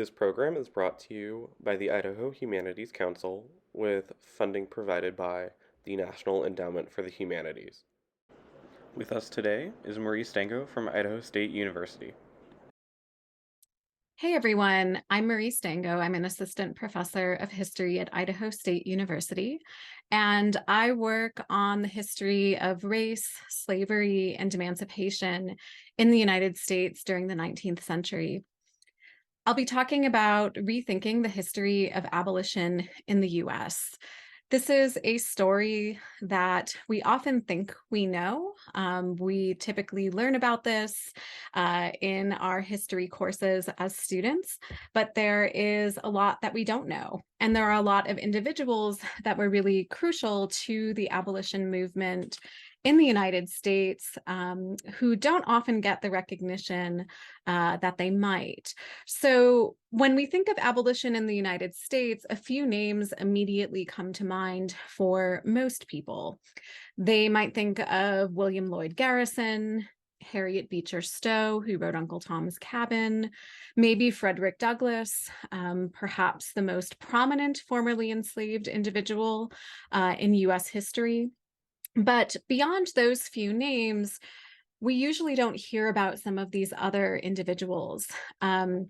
This program is brought to you by the Idaho Humanities Council with funding provided by the National Endowment for the Humanities. With us today is Marie Stango from Idaho State University. Hey everyone, I'm Marie Stango. I'm an assistant professor of history at Idaho State University, and I work on the history of race, slavery, and emancipation in the United States during the 19th century. I'll be talking about rethinking the history of abolition in the US. This is a story that we often think we know. We typically learn about this in our history courses as students, but there is a lot that we don't know. And there are a lot of individuals that were really crucial to the abolition movement in the United States who don't often get the recognition that they might. So when we think of abolition in the United States, a few names immediately come to mind for most people. They might think of William Lloyd Garrison, Harriet Beecher Stowe, who wrote Uncle Tom's Cabin, maybe Frederick Douglass, perhaps the most prominent formerly enslaved individual in US history. But beyond those few names, we usually don't hear about some of these other individuals. And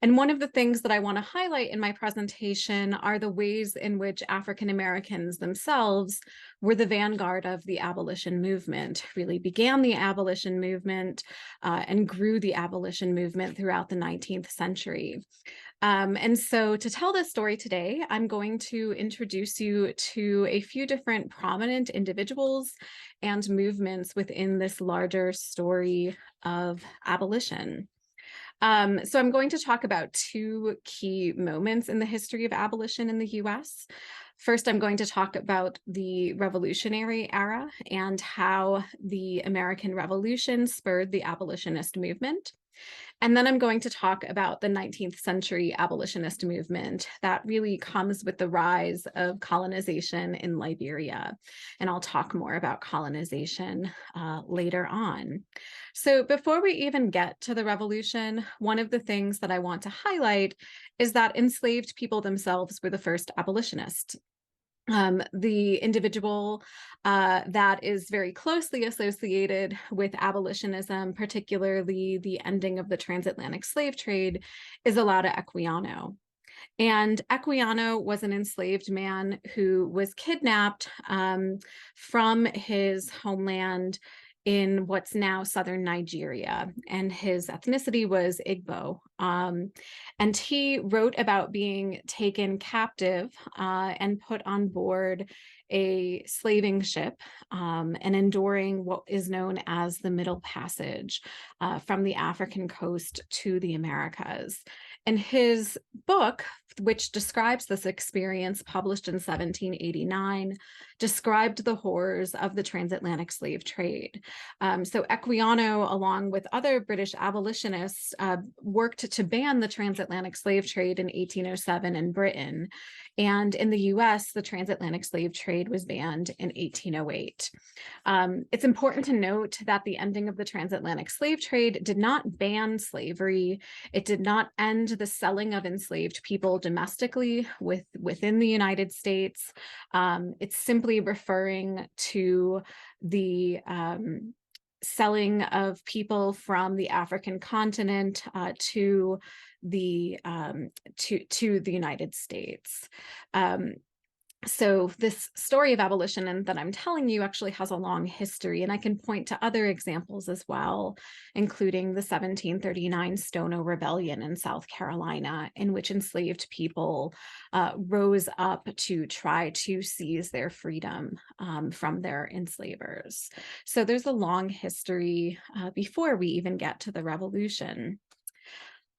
one of the things that I want to highlight in my presentation are the ways in which African Americans themselves were the vanguard of the abolition movement, really began the abolition movement and grew the abolition movement throughout the 19th century. And so to tell this story today, I'm going to introduce you to a few different prominent individuals and movements within this larger story of abolition. So I'm going to talk about two key moments in the history of abolition in the US. First, I'm going to talk about the Revolutionary era and how the American Revolution spurred the abolitionist movement. And then I'm going to talk about the 19th century abolitionist movement that really comes with the rise of colonization in Liberia. And I'll talk more about colonization later on. So before we even get to the revolution, one of the things that I want to highlight is that enslaved people themselves were the first abolitionists. The individual that is very closely associated with abolitionism, particularly the ending of the transatlantic slave trade, is Olaudah Equiano. And Equiano was an enslaved man who was kidnapped from his homeland in what's now southern Nigeria, and his ethnicity was Igbo. And he wrote about being taken captive and put on board a slaving ship and enduring what is known as the Middle Passage from the African coast to the Americas. And his book, which describes this experience, published in 1789, described the horrors of the transatlantic slave trade. So Equiano, along with other British abolitionists, worked to ban the transatlantic slave trade in 1807 in Britain. And in the US, the transatlantic slave trade was banned in 1808. It's important to note that the ending of the transatlantic slave trade did not ban slavery. It did not end the selling of enslaved people domestically within the United States. It's simply referring to the selling of people from the African continent to the United States. So this story of abolition and that I'm telling you actually has a long history, and I can point to other examples as well, including the 1739 Stono Rebellion in South Carolina, in which enslaved people rose up to try to seize their freedom from their enslavers. So there's a long history before we even get to the revolution.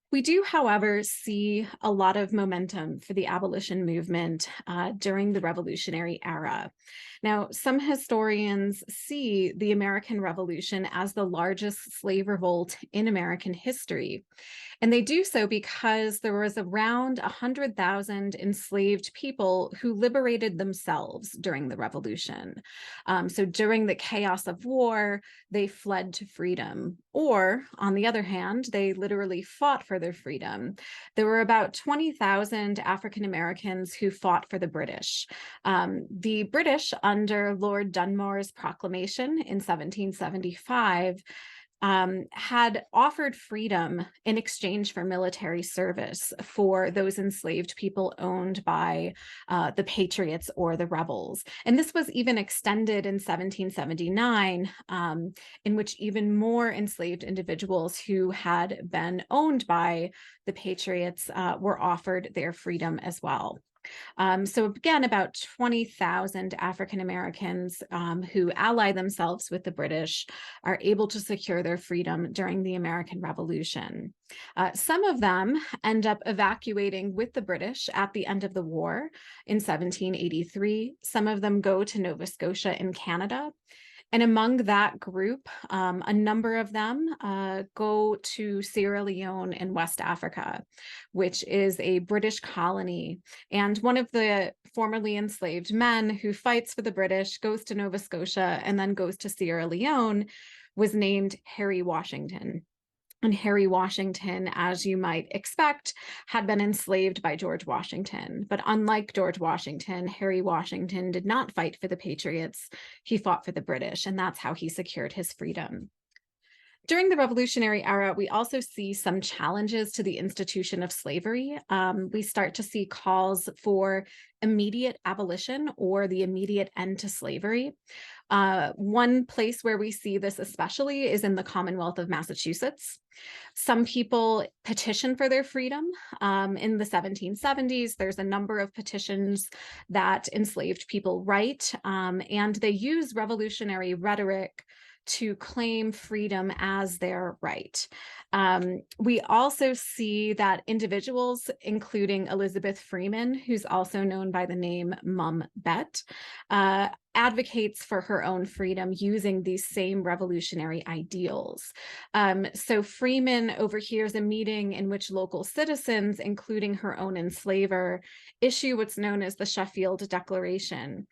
We do, however, see a lot of momentum for the abolition movement during the Revolutionary era. Now, some historians see the American Revolution as the largest slave revolt in American history. And they do so because there was around 100,000 enslaved people who liberated themselves during the Revolution. So during the chaos of war, they fled to freedom. Or, on the other hand, they literally fought for for their freedom. There were about 20,000 African Americans who fought for the British. The British, under Lord Dunmore's proclamation in 1775, had offered freedom in exchange for military service for those enslaved people owned by the Patriots or the rebels. And this was even extended in 1779, in which even more enslaved individuals who had been owned by the Patriots were offered their freedom as well. So again, about 20,000 African Americans who ally themselves with the British are able to secure their freedom during the American Revolution. Some of them end up evacuating with the British at the end of the war in 1783. Some of them go to Nova Scotia in Canada. And among that group, a number of them go to Sierra Leone in West Africa, which is a British colony. And one of the formerly enslaved men who fights for the British, goes to Nova Scotia, and then goes to Sierra Leone, was named Harry Washington. And Harry Washington, as you might expect, had been enslaved by George Washington. But unlike George Washington, Harry Washington did not fight for the Patriots. He fought for the British, and that's how he secured his freedom. During the Revolutionary era, we also see some challenges to the institution of slavery. We start to see calls for immediate abolition or the immediate end to slavery. One place where we see this especially is in the Commonwealth of Massachusetts. Some people petition for their freedom. In the 1770s, there's a number of petitions that enslaved people write, and they use revolutionary rhetoric to claim freedom as their right. We also see that individuals, including Elizabeth Freeman, who's also known by the name Mum Bet, advocates for her own freedom using these same revolutionary ideals. So Freeman overhears a meeting in which local citizens, including her own enslaver, issue what's known as the Sheffield Declaration,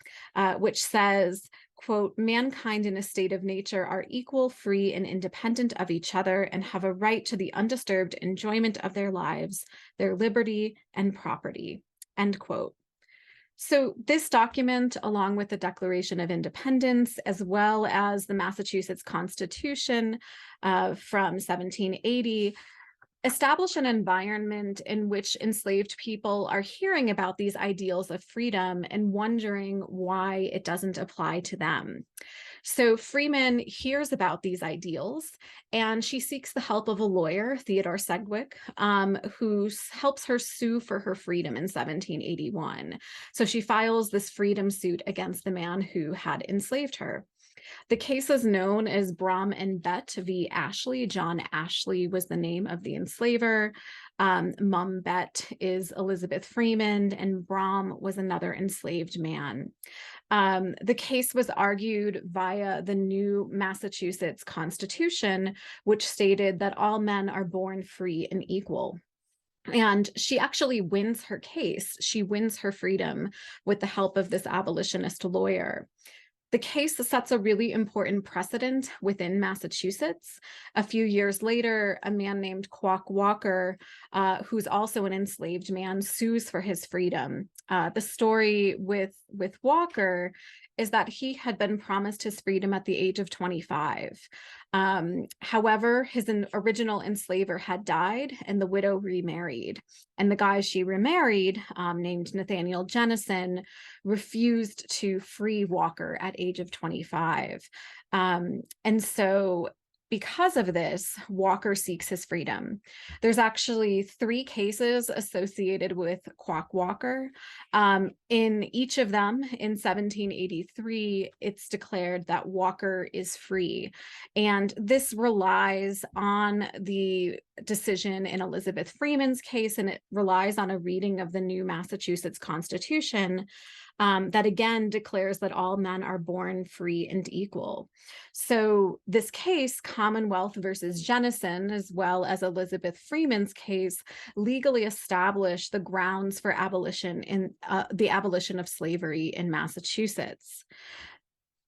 which says, quote, "Mankind in a state of nature are equal, free, and independent of each other, and have a right to the undisturbed enjoyment of their lives, their liberty and property," end quote. So this document, along with the Declaration of Independence, as well as the Massachusetts Constitution from 1780, establish an environment in which enslaved people are hearing about these ideals of freedom and wondering why it doesn't apply to them. So Freeman hears about these ideals, and she seeks the help of a lawyer, Theodore Sedgwick, who helps her sue for her freedom in 1781. So she files this freedom suit against the man who had enslaved her. The case is known as Brom and Bet v. Ashley. John Ashley was the name of the enslaver. Mum Bet is Elizabeth Freeman, and Brom was another enslaved man. The case was argued via the new Massachusetts Constitution, which stated that all men are born free and equal. And she actually wins her case. She wins her freedom with the help of this abolitionist lawyer. The case sets a really important precedent within Massachusetts. A few years later, a man named Quock Walker, who's also an enslaved man, sues for his freedom. The story with Walker is that he had been promised his freedom at the age of 25. However, his original enslaver had died, and the widow remarried. And the guy she remarried, named Nathaniel Jennison, refused to free Walker at age of 25. And so because of this, Walker seeks his freedom. There's actually 3 cases associated with Quock Walker. In each of them, in 1783, it's declared that Walker is free. And this relies on the decision in Elizabeth Freeman's case, and it relies on a reading of the new Massachusetts Constitution that again declares that all men are born free and equal. So this case, Commonwealth versus Jennison, as well as Elizabeth Freeman's case, legally established the grounds for abolition in the abolition of slavery in Massachusetts.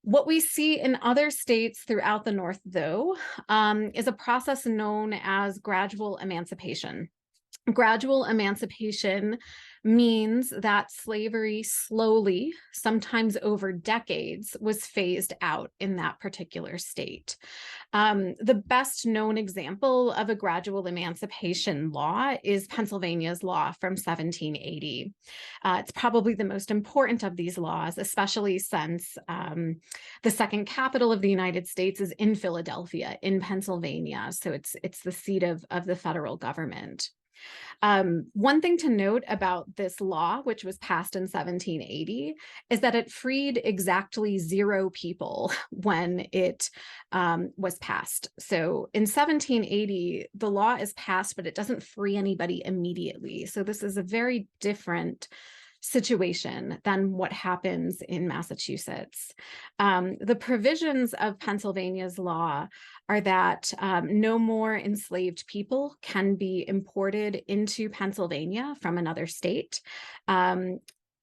What we see in other states throughout the North, though, is a process known as gradual emancipation. Gradual emancipation means that slavery slowly, sometimes over decades, was phased out in that particular state. The best known example of a gradual emancipation law is Pennsylvania's law from 1780. It's probably the most important of these laws, especially since the second capital of the United States is in Philadelphia, in Pennsylvania. So it's the seat of the federal government. One thing to note about this law, which was passed in 1780, is that it freed exactly 0 people when it was passed. So in 1780, the law is passed, but it doesn't free anybody immediately. So this is a very different situation than what happens in Massachusetts. The provisions of Pennsylvania's law are that no more enslaved people can be imported into Pennsylvania from another state.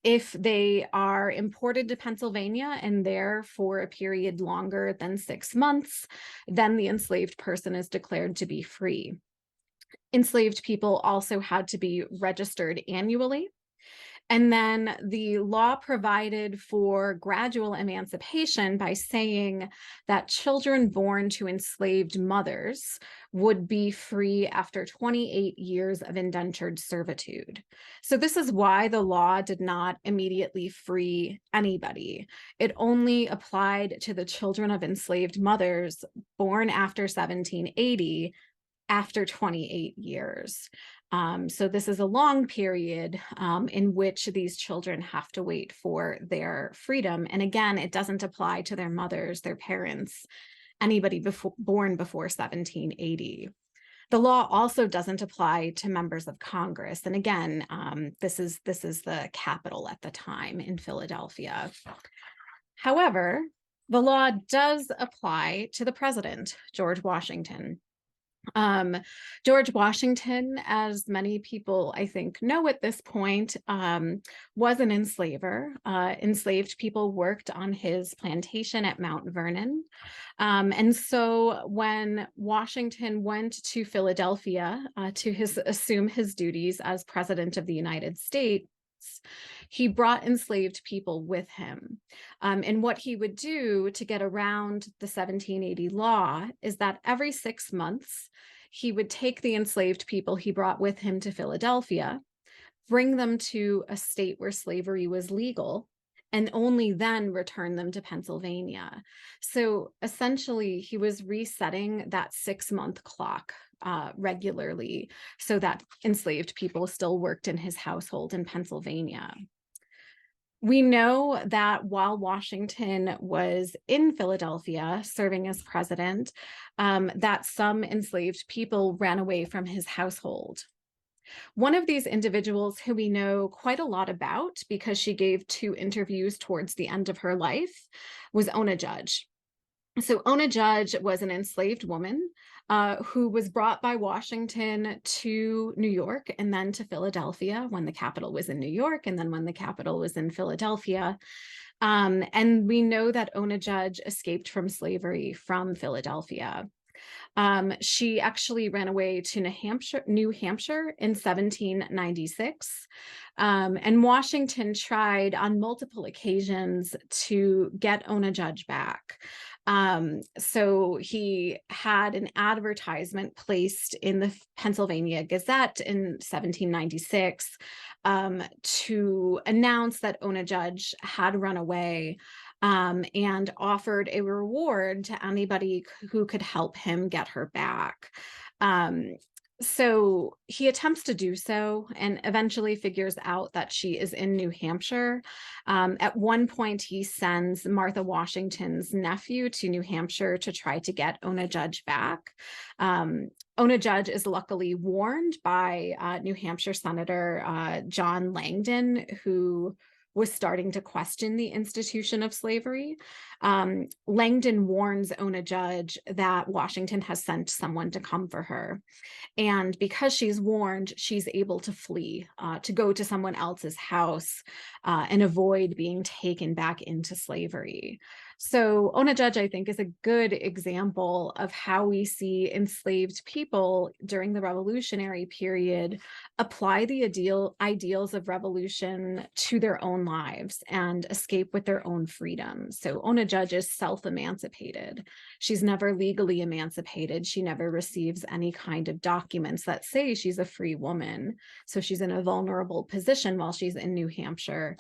If they are imported to Pennsylvania and there for a period longer than 6 months, then the enslaved person is declared to be free. Enslaved people also had to be registered annually. And then the law provided for gradual emancipation by saying that children born to enslaved mothers would be free after 28 years of indentured servitude. So this is why the law did not immediately free anybody. It only applied to the children of enslaved mothers born after 1780 after 28 years. So this is a long period in which these children have to wait for their freedom. And again, it doesn't apply to their mothers, their parents, anybody born before 1780. The law also doesn't apply to members of Congress. And again, this is the capital at the time in Philadelphia. However, the law does apply to the president, George Washington. George Washington, as many people I think know at this point, was an enslaver. Enslaved people worked on his plantation at Mount Vernon. And so when Washington went to Philadelphia to assume his duties as president of the United States, he brought enslaved people with him. And what he would do to get around the 1780 law is that every 6 months, he would take the enslaved people he brought with him to Philadelphia, bring them to a state where slavery was legal, and only then return them to Pennsylvania. So essentially, he was resetting that 6-month clock regularly so that enslaved people still worked in his household in Pennsylvania. We know that while Washington was in Philadelphia serving as president, that some enslaved people ran away from his household. One of these individuals who we know quite a lot about because she gave 2 interviews towards the end of her life was Ona Judge. So Ona Judge was an enslaved woman who was brought by Washington to New York and then to Philadelphia when the capital was in New York and then when the capital was in Philadelphia. And we know that Ona Judge escaped from slavery from Philadelphia. She actually ran away to New Hampshire in 1796. And Washington tried on multiple occasions to get Ona Judge back. So he had an advertisement placed in the Pennsylvania Gazette in 1796 to announce that Ona Judge had run away and offered a reward to anybody who could help him get her back. So he attempts to do so and eventually figures out that she is in New Hampshire. At one point, he sends Martha Washington's nephew to New Hampshire to try to get Ona Judge back. Ona Judge is luckily warned by New Hampshire Senator John Langdon, who was starting to question the institution of slavery. Langdon warns Ona Judge that Washington has sent someone to come for her. And because she's warned, she's able to flee, to go to someone else's house and avoid being taken back into slavery. So Ona Judge, I think, is a good example of how we see enslaved people during the Revolutionary period apply the ideals of revolution to their own lives and escape with their own freedom. So Ona Judge is self-emancipated. She's never legally emancipated. She never receives any kind of documents that say she's a free woman. So she's in a vulnerable position while she's in New Hampshire.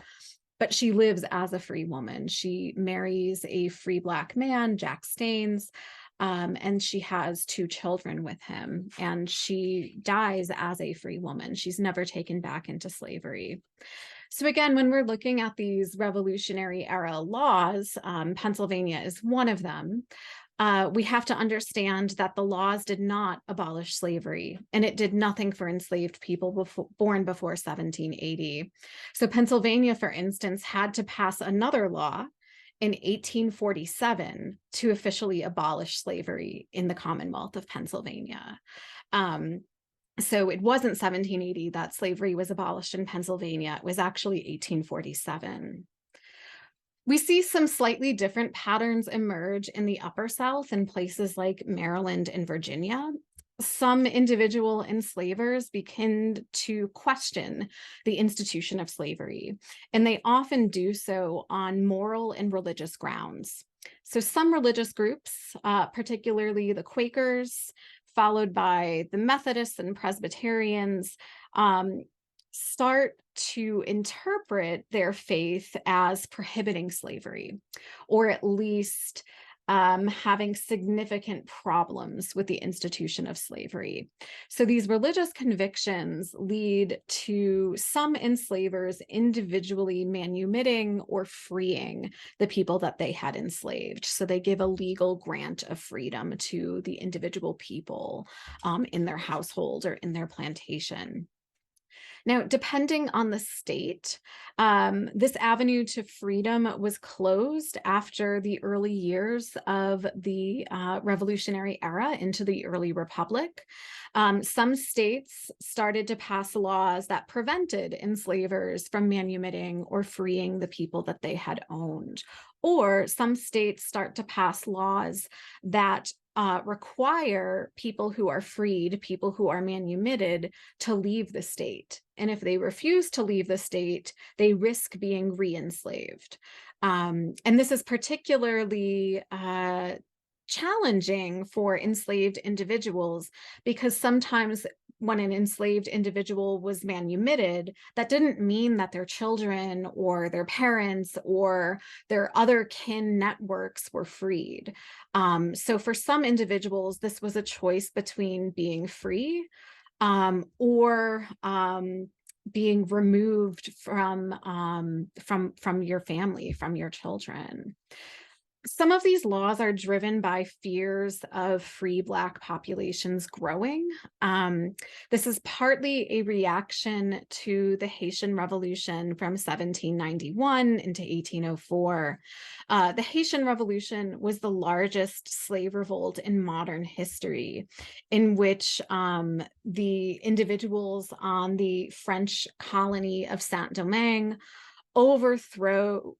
But she lives as a free woman. She marries a free Black man, Jack Staines, and she has 2 children with him. And she dies as a free woman. She's never taken back into slavery. So again, when we're looking at these Revolutionary era laws, Pennsylvania is one of them. We have to understand that the laws did not abolish slavery, and it did nothing for enslaved people born before 1780. So Pennsylvania, for instance, had to pass another law in 1847 to officially abolish slavery in the Commonwealth of Pennsylvania. So it wasn't 1780 that slavery was abolished in Pennsylvania. It was actually 1847. We see some slightly different patterns emerge in the Upper South in places like Maryland and Virginia. Some individual enslavers begin to question the institution of slavery, and they often do so on moral and religious grounds. So some religious groups, particularly the Quakers, followed by the Methodists and Presbyterians, start to interpret their faith as prohibiting slavery, or at least having significant problems with the institution of slavery. So these religious convictions lead to some enslavers individually manumitting or freeing the people that they had enslaved. So they give a legal grant of freedom to the individual people in their household or in their plantation. Now, depending on the state, this avenue to freedom was closed after the early years of the Revolutionary era into the early Republic. Some states started to pass laws that prevented enslavers from manumitting or freeing the people that they had owned. Or some states start to pass laws that require people who are freed, people who are manumitted, to leave the state. And if they refuse to leave the state, they risk being re-enslaved. And this is particularly challenging for enslaved individuals, because sometimes when an enslaved individual was manumitted, that didn't mean that their children or their parents or their other kin networks were freed. So for some individuals, this was a choice between being free or being removed from your family, from your children. Some of these laws are driven by fears of free Black populations growing. This is partly a reaction to the Haitian Revolution from 1791 into 1804. The Haitian Revolution was the largest slave revolt in modern history, in which the individuals on the French colony of Saint-Domingue overthrew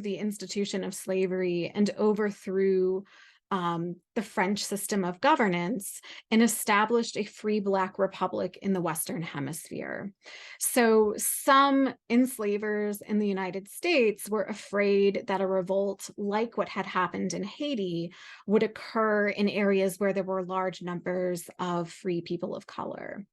the institution of slavery and overthrew the French system of governance and established a free Black republic in the Western Hemisphere. So some enslavers in the United States were afraid that a revolt like what had happened in Haiti would occur in areas where there were large numbers of free people of color.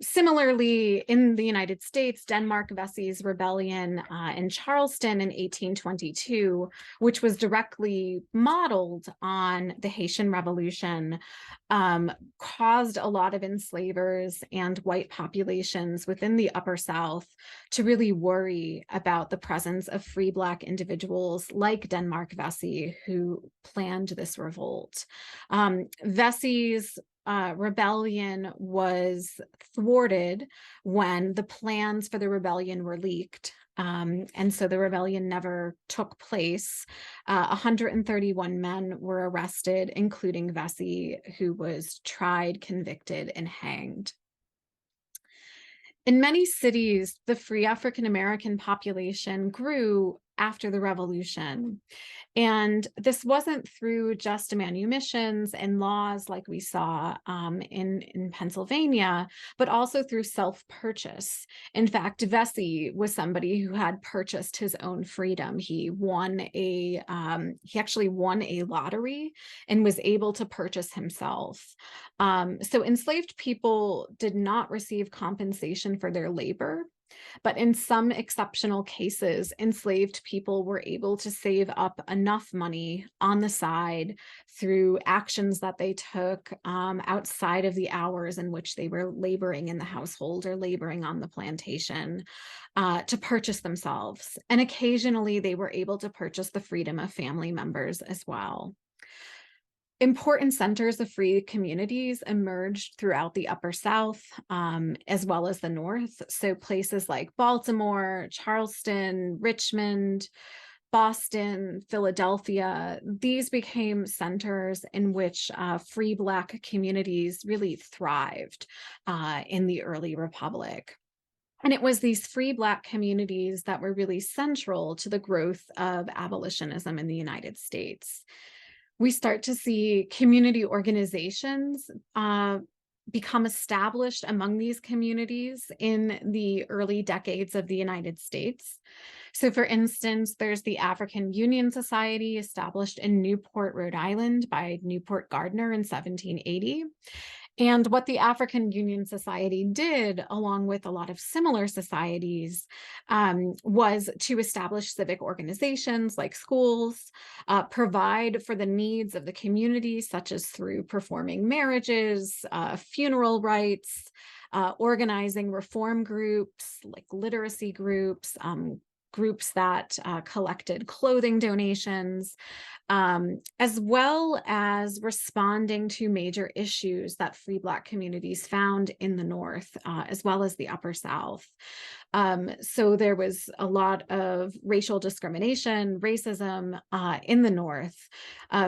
Similarly, in the United States, Denmark Vesey's rebellion in Charleston in 1822, which was directly modeled on the Haitian Revolution, caused a lot of enslavers and white populations within the Upper South to really worry about the presence of free Black individuals like Denmark Vesey, who planned this revolt. Vesey's rebellion was thwarted when the plans for the rebellion were leaked. And so the rebellion never took place. 131 men were arrested, including Vesey, who was tried, convicted, and hanged. In many cities, the free African American population grew after the Revolution. And this wasn't through just manumissions and laws like we saw in Pennsylvania, but also through self-purchase. In fact, Vesey was somebody who had purchased his own freedom. He actually won a lottery and was able to purchase himself. So enslaved people did not receive compensation for their labor. But in some exceptional cases, enslaved people were able to save up enough money on the side through actions that they took outside of the hours in which they were laboring in the household or laboring on the plantation to purchase themselves. And occasionally they were able to purchase the freedom of family members as well. Important centers of free communities emerged throughout the Upper South, as well as the North. So places like Baltimore, Charleston, Richmond, Boston, Philadelphia, these became centers in which free Black communities really thrived in the early Republic. And it was these free Black communities that were really central to the growth of abolitionism in the United States. We start to see community organizations become established among these communities in the early decades of the United States. So for instance, there's the African Union Society established in Newport, Rhode Island by Newport Gardner in 1780. And what the African Union Society did, along with a lot of similar societies, was to establish civic organizations like schools, provide for the needs of the community, such as through performing marriages, funeral rites, organizing reform groups like literacy groups, groups that collected clothing donations, as well as responding to major issues that free Black communities found in the North, as well as the Upper South. So there was a lot of racial discrimination, racism in the North.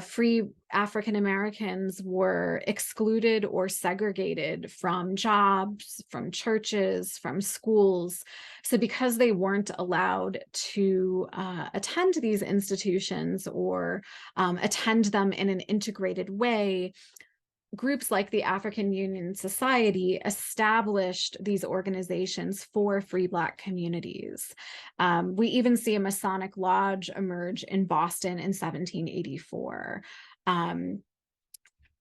Free African Americans were excluded or segregated from jobs, from churches, from schools. So because they weren't allowed to attend these institutions or attend them in an integrated way, groups like the African Union Society established these organizations for free Black communities. We even see a Masonic lodge emerge in Boston in 1784.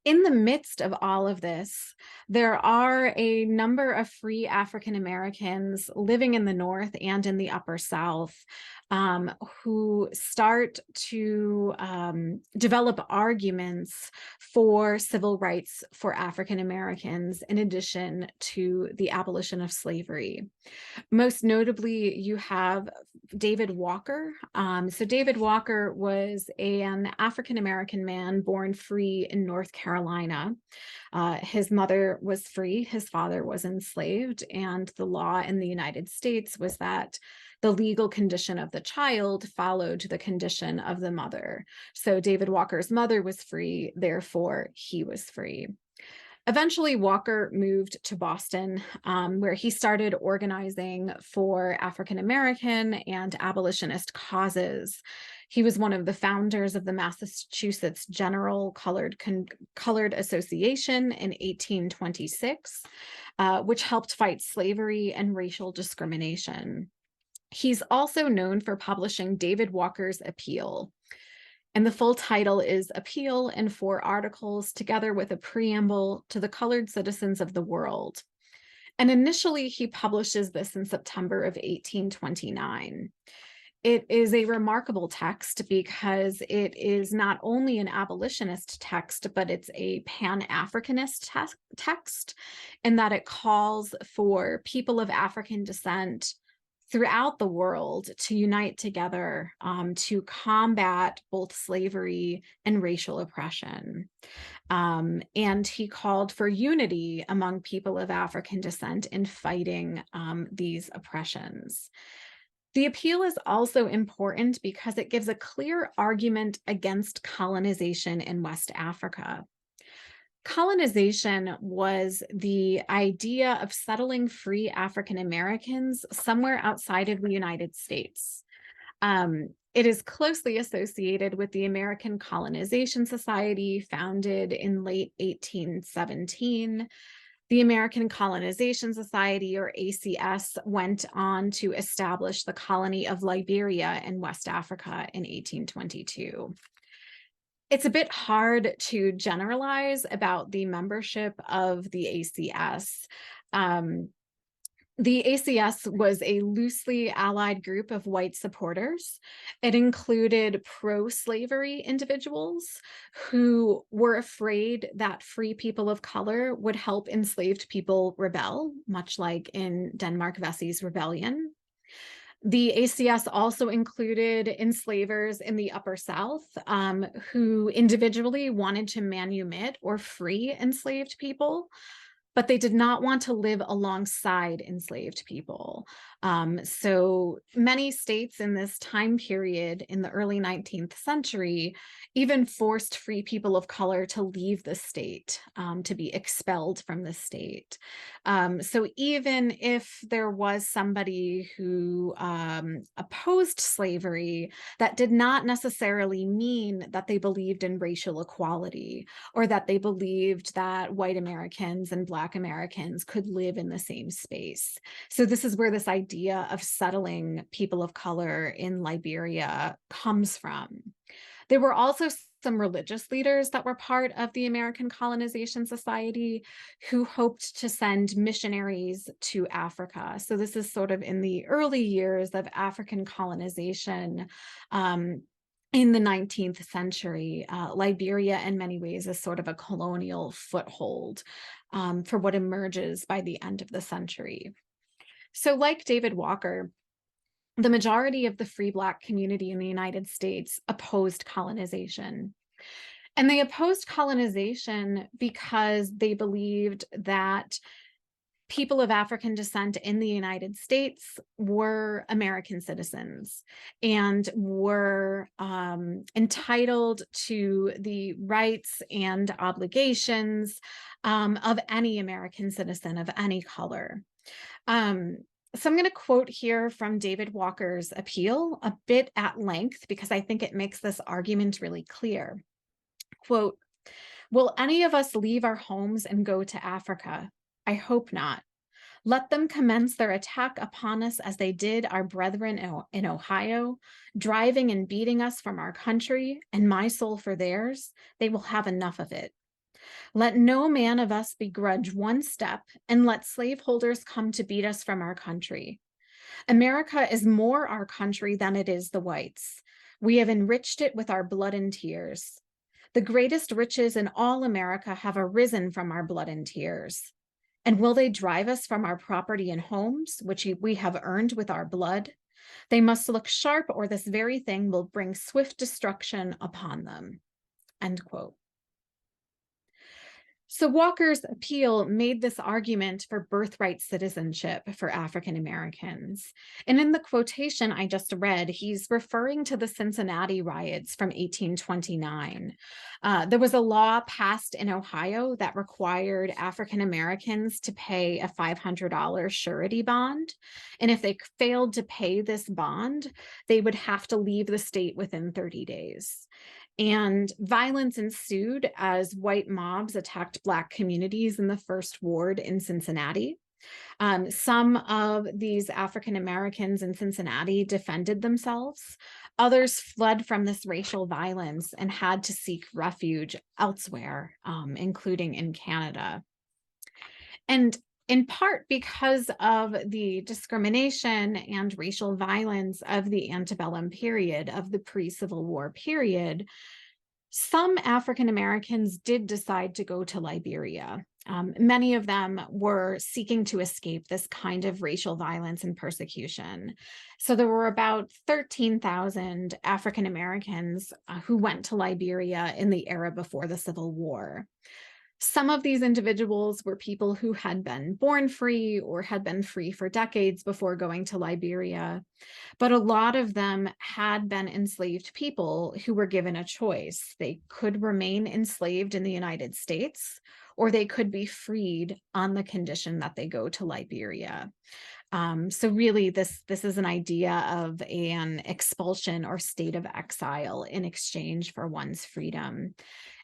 In the midst of all of this, there are a number of free African Americans living in the North and in the Upper South who start to develop arguments for civil rights for African Americans, in addition to the abolition of slavery. Most notably, you have David Walker. So David Walker was an African American man born free in North Carolina. His mother was free, his father was enslaved, and the law in the United States was that the legal condition of the child followed the condition of the mother. So David Walker's mother was free, therefore he was free. Eventually, Walker moved to Boston, where he started organizing for African American and abolitionist causes. He was one of the founders of the Massachusetts General Colored Association in 1826, which helped fight slavery and racial discrimination. He's also known for publishing David Walker's Appeal. And the full title is Appeal in 4 articles, together with a preamble to the colored citizens of the world. And initially, he publishes this in September of 1829. It is a remarkable text because it is not only an abolitionist text, but it's a Pan-Africanist text in that it calls for people of African descent throughout the world to unite together to combat both slavery and racial oppression. And he called for unity among people of African descent in fighting these oppressions. The appeal is also important because it gives a clear argument against colonization in West Africa. Colonization was the idea of settling free African Americans somewhere outside of the United States. It is closely associated with the American Colonization Society, founded in late 1817. The American Colonization Society, or ACS, went on to establish the colony of Liberia in West Africa in 1822. It's a bit hard to generalize about the membership of the ACS. The ACS was a loosely allied group of white supporters. It included pro-slavery individuals who were afraid that free people of color would help enslaved people rebel, much like in Denmark Vesey's rebellion. The ACS also included enslavers in the Upper South who individually wanted to manumit or free enslaved people, but they did not want to live alongside enslaved people. So many states in this time period in the early 19th century even forced free people of color to leave the state, to be expelled from the state. So even if there was somebody who opposed slavery, that did not necessarily mean that they believed in racial equality or that they believed that white Americans and Black Americans could live in the same space. So this is where this idea of settling people of color in Liberia comes from. There were also some religious leaders that were part of the American Colonization Society who hoped to send missionaries to Africa. So this is sort of in the early years of African colonization. In the 19th century, Liberia in many ways is sort of a colonial foothold for what emerges by the end of the century. So like David Walker, the majority of the free Black community in the United States opposed colonization. And they opposed colonization because they believed that people of African descent in the United States were American citizens and were entitled to the rights and obligations of any American citizen of any color. So I'm going to quote here from David Walker's appeal a bit at length because I think it makes this argument really clear. Quote, "Will any of us leave our homes and go to Africa? I hope not. Let them commence their attack upon us as they did our brethren in Ohio, driving and beating us from our country and my soul for theirs. They will have enough of it. Let no man of us begrudge one step, and let slaveholders come to beat us from our country. America is more our country than it is the whites. We have enriched it with our blood and tears. The greatest riches in all America have arisen from our blood and tears. And will they drive us from our property and homes, which we have earned with our blood? They must look sharp, or this very thing will bring swift destruction upon them." End quote. So Walker's appeal made this argument for birthright citizenship for African Americans. And in the quotation I just read, he's referring to the Cincinnati riots from 1829. There was a law passed in Ohio that required African Americans to pay a $500 surety bond. And if they failed to pay this bond, they would have to leave the state within 30 days. And violence ensued as white mobs attacked Black communities in the First Ward in Cincinnati. Some of these African Americans in Cincinnati defended themselves. Others fled from this racial violence and had to seek refuge elsewhere, including in Canada. And in part because of the discrimination and racial violence of the antebellum period, of the pre-Civil War period, some African Americans did decide to go to Liberia. Many of them were seeking to escape this kind of racial violence and persecution. So there were about 13,000 African Americans who went to Liberia in the era before the Civil War. Some of these individuals were people who had been born free or had been free for decades before going to Liberia, but a lot of them had been enslaved people who were given a choice. They could remain enslaved in the United States, or they could be freed on the condition that they go to Liberia. So really, this is an idea of an expulsion or state of exile in exchange for one's freedom.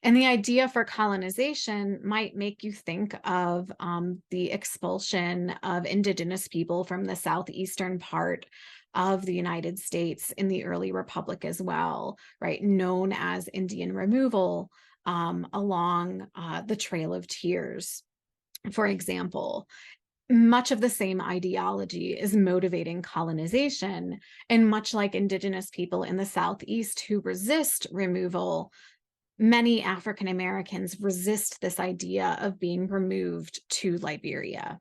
And the idea for colonization might make you think of the expulsion of indigenous people from the southeastern part of the United States in the early republic as well, right? Known as Indian removal along the Trail of Tears, for example. Much of the same ideology is motivating colonization, and much like indigenous people in the Southeast who resist removal, many African Americans resist this idea of being removed to Liberia.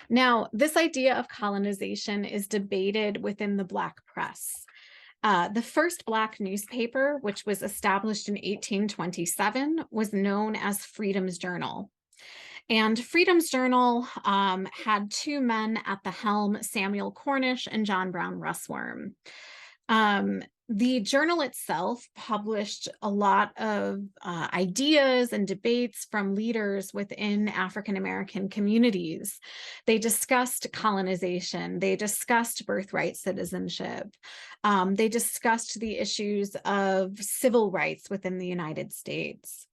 Now, this idea of colonization is debated within the Black press. The first Black newspaper, which was established in 1827, was known as Freedom's Journal. And Freedom's Journal had two men at the helm, Samuel Cornish and John Brown Russwurm. The journal itself published a lot of ideas and debates from leaders within African American communities. They discussed colonization, they discussed birthright citizenship, they discussed the issues of civil rights within the United States.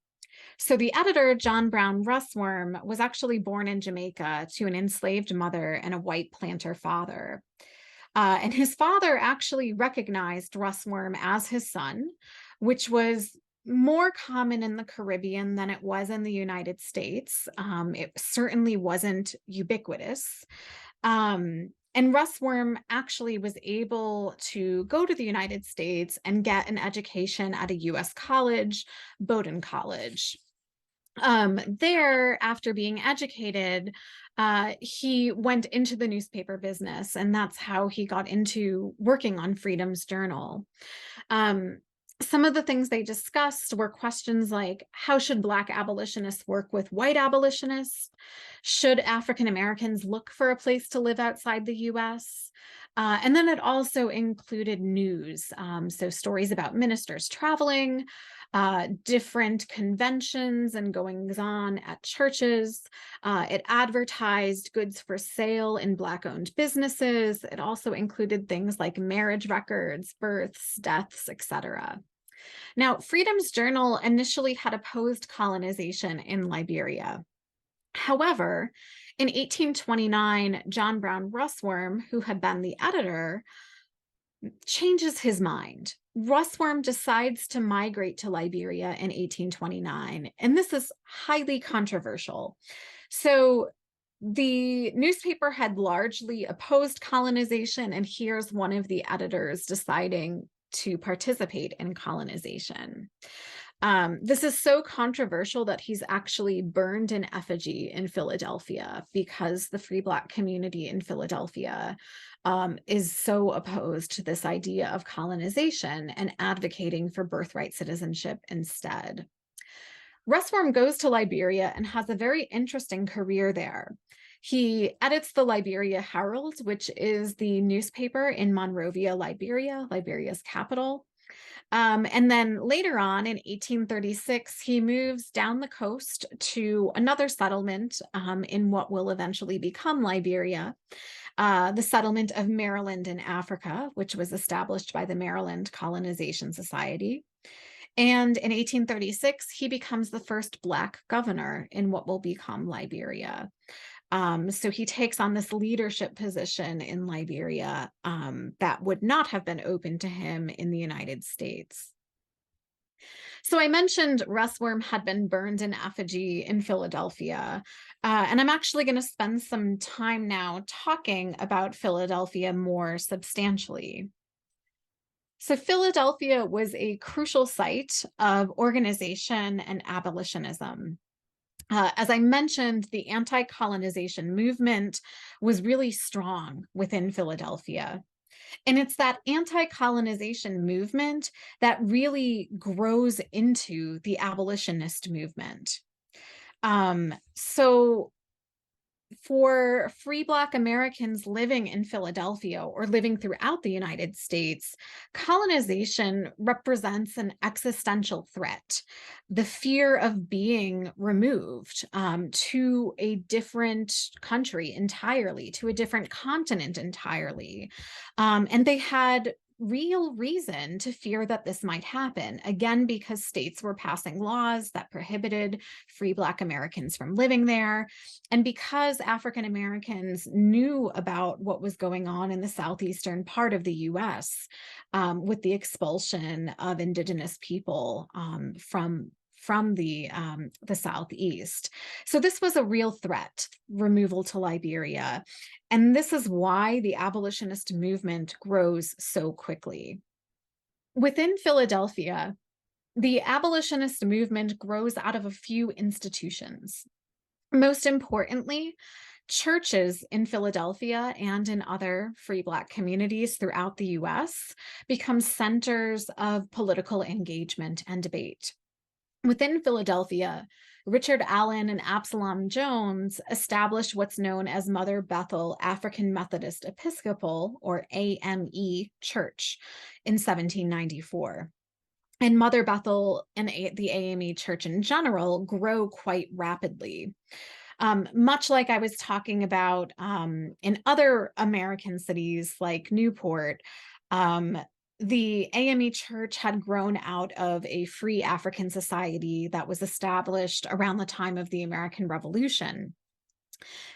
So the editor, John Brown Russwurm, was actually born in Jamaica to an enslaved mother and a white planter father. And his father actually recognized Russwurm as his son, which was more common in the Caribbean than it was in the United States. It certainly wasn't ubiquitous. And Russwurm actually was able to go to the United States and get an education at a U.S. college, Bowdoin College. There, after being educated, he went into the newspaper business, and that's how he got into working on Freedom's Journal. Some of the things they discussed were questions like, how should Black abolitionists work with white abolitionists? Should African Americans look for a place to live outside the US? And then it also included news, so stories about ministers traveling, different conventions and goings-on at churches. It advertised goods for sale in Black-owned businesses. It also included things like marriage records, births, deaths, etc. Now, Freedom's Journal initially had opposed colonization in Liberia. However, in 1829, John Brown Russwurm, who had been the editor, changes his mind. Russwurm decides to migrate to Liberia in 1829, and this is highly controversial. So the newspaper had largely opposed colonization, and here's one of the editors deciding to participate in colonization. This is so controversial that he's actually burned in effigy in Philadelphia because the free Black community in Philadelphia is so opposed to this idea of colonization and advocating for birthright citizenship instead. Russwurm goes to Liberia and has a very interesting career there. He edits the Liberia Herald, which is the newspaper in Monrovia, Liberia, Liberia's capital. And then later on in 1836, he moves down the coast to another settlement in what will eventually become Liberia, the settlement of Maryland in Africa, which was established by the Maryland Colonization Society. And in 1836, he becomes the first Black governor in what will become Liberia. So he takes on this leadership position in Liberia that would not have been open to him in the United States. So I mentioned Russwurm had been burned in effigy in Philadelphia, and I'm actually going to spend some time now talking about Philadelphia more substantially. So Philadelphia was a crucial site of organization and abolitionism. As I mentioned, the anti-colonization movement was really strong within Philadelphia. And it's that anti-colonization movement that really grows into the abolitionist movement. So For free Black Americans living in Philadelphia or living throughout the United States, colonization represents an existential threat. The fear of being removed to a different country entirely, to a different continent entirely. And they had real reason to fear that this might happen, again, because states were passing laws that prohibited free Black Americans from living there. And because African Americans knew about what was going on in the southeastern part of the US with the expulsion of Indigenous people from the Southeast. So this was a real threat, removal to Liberia. And this is why the abolitionist movement grows so quickly. Within Philadelphia, the abolitionist movement grows out of a few institutions. Most importantly, churches in Philadelphia and in other free Black communities throughout the US become centers of political engagement and debate. Within Philadelphia, Richard Allen and Absalom Jones established what's known as Mother Bethel African Methodist Episcopal, or AME, Church in 1794. And Mother Bethel and the AME Church in general grow quite rapidly. Much like I was talking about in other American cities like Newport, the AME Church had grown out of a free African society that was established around the time of the American Revolution.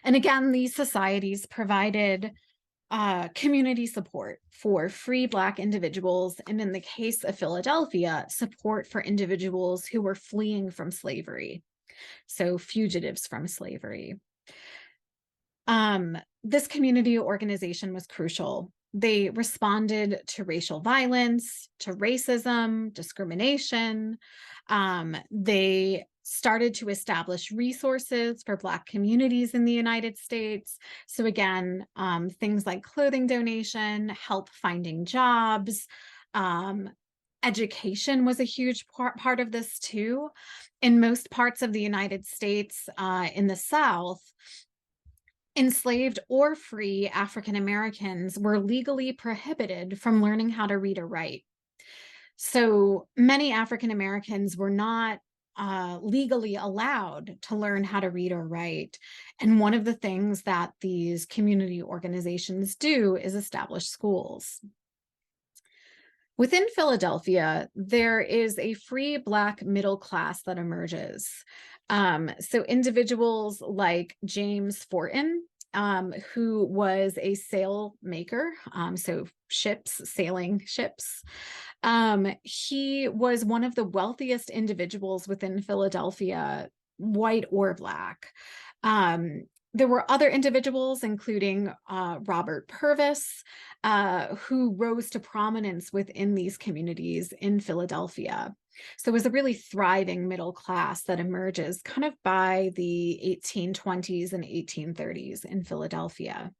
And again, these societies provided community support for free Black individuals, and in the case of Philadelphia, support for individuals who were fleeing from slavery, so fugitives from slavery. This community organization was crucial. They responded to racial violence, to racism, discrimination. They started to establish resources for Black communities in the United States. So again, things like clothing donation, help finding jobs, education was a huge part of this too. In most parts of the United States, in the South, enslaved or free African Americans were legally prohibited from learning how to read or write. So many African Americans were not legally allowed to learn how to read or write. And one of the things that these community organizations do is establish schools. Within Philadelphia, there is a free Black middle class that emerges. So individuals like James Fortin, who was a sail maker, so ships, sailing ships. He was one of the wealthiest individuals within Philadelphia, white or Black. There were other individuals, including Robert Purvis, who rose to prominence within these communities in Philadelphia. So it was a really thriving middle class that emerges kind of by the 1820s and 1830s in Philadelphia.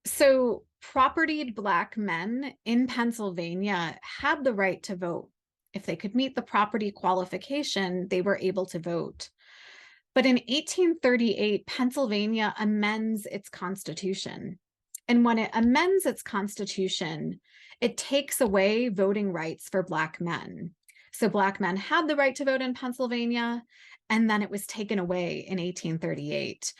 So propertied Black men in Pennsylvania had the right to vote. If they could meet the property qualification, they were able to vote. But in 1838, Pennsylvania amends its constitution. And when it amends its constitution, it takes away voting rights for Black men. So Black men had the right to vote in Pennsylvania, and then it was taken away in 1838.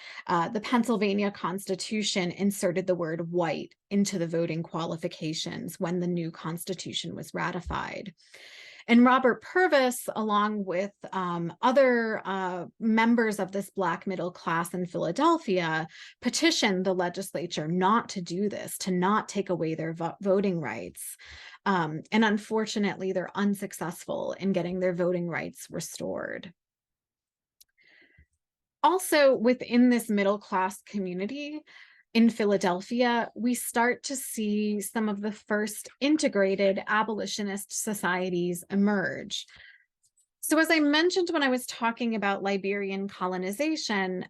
The Pennsylvania Constitution inserted the word white into the voting qualifications when the new Constitution was ratified. And Robert Purvis, along with other members of this Black middle class in Philadelphia, petitioned the legislature not to do this, to not take away their voting rights. And unfortunately, they're unsuccessful in getting their voting rights restored. Also, within this middle class community, in Philadelphia, we start to see some of the first integrated abolitionist societies emerge. So as I mentioned when I was talking about Liberian colonization,